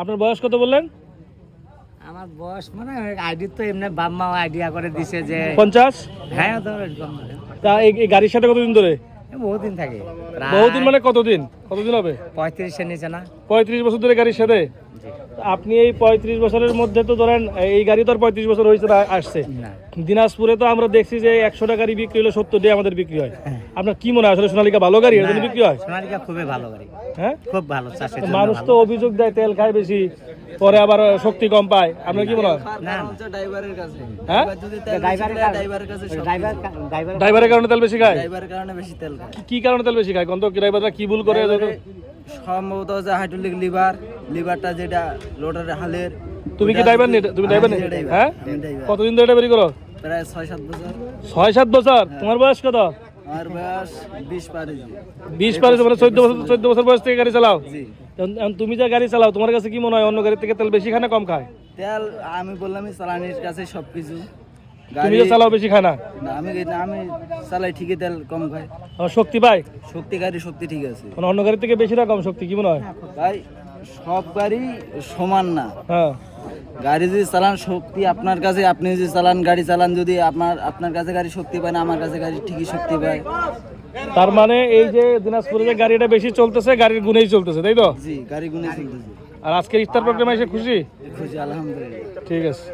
আপনার বয়স কত বললেন? আমার বয়স মানে আইডি তো এমনি বাপ মা আইডিয়া করে দিছে যে 50। হ্যাঁ ধরো এরকম। তা এই গাড়ির সাথে কতদিন ধরে? বহুদিন থাকে, বহুদিন মানে কতদিন হবে? 35-এর নিচে না। 35 বছর ধরে গাড়ির সাথে। আপনি এই 35 বছরের মধ্যে তো ধরেন এই গাড়ি তো আর 35 বছর হয়েছে না আসছে। না দিনাজপুরে তো আমরা দেখছি যে 100 টাকারই বিক্রি হলে 70 দিয়ে আমাদের বিক্রি হয়। আপনার কি মনে হয় আসলে সোনালিকা ভালো গাড়ি এর জন্য বিক্রি হয়? সোনালিকা খুবই ভালো গাড়ি, হ্যাঁ খুব ভালো চাষের জন্য মানুষ ভালো। তো অভিযোগ দেয় তেল খায় বেশি, পরে আবার শক্তি কম পায়। আপনার কি মনে হয়? না ড্রাইভারের কাছে হ্যাঁ ড্রাইভারের কারণে তেল বেশি খায়। ড্রাইভারের কারণে বেশি তেল খায়। কি কারণে তেল বেশি খায়? কোন তো ড্রাইভাররা কি ভুল করে? সম্ভবত হচ্ছে হাইড্রোলিক লিভারটা যেটা লোডারের হালের। তুমি কি ড্রাইভার নেই? তুমি ড্রাইভার নেই? হ্যাঁ কতদিন ধরে ড্রাইভারি করো? প্রায় 6-7 বছর। 6-7 বছর। তোমার বয়স কত? আমার বয়স 20 পারে। 20 পারে মানে 14 বছর বয়স থেকে গাড়ি চালাও। জি। এখন তুমি যা গাড়ি চালাও তোমার কাছে কি মনে হয় অন্য গাড়ি থেকে তেল বেশি খায় না কম খায়? তেল আমি বললামই চালানির কাছে সবকিছু। তুমি যে চালাও বেশি খায় না? না, আমি চালাই ঠিকই, তেল কম খায়। শক্তি পায়? শক্তি ঠিক আছে। মানে অন্য গাড়ি থেকে বেশি না কম শক্তি কি মনে হয়? ভাই সব গাড়ি সমান না। হ্যাঁ গাড়ি যদি চালান শক্তি আপনার কাছে, আপনি যদি চালান গাড়ি চালান, যদি আপনার কাছে গাড়ি শক্তি পায় না, আমার কাছে গাড়ি ঠিকই শক্তি পায়। তার মানে এই যে দিনাজপুরে যে গাড়িটা বেশি চলতেছে গাড়ির গুণেই চলতেছে, তাই তো? জি, গাড়ি গুনে চলতেছে। আর আজকের ইফতার প্রোগ্রামে এসে খুশি? খুশি আলহামদুলিল্লাহ। ঠিক আছে।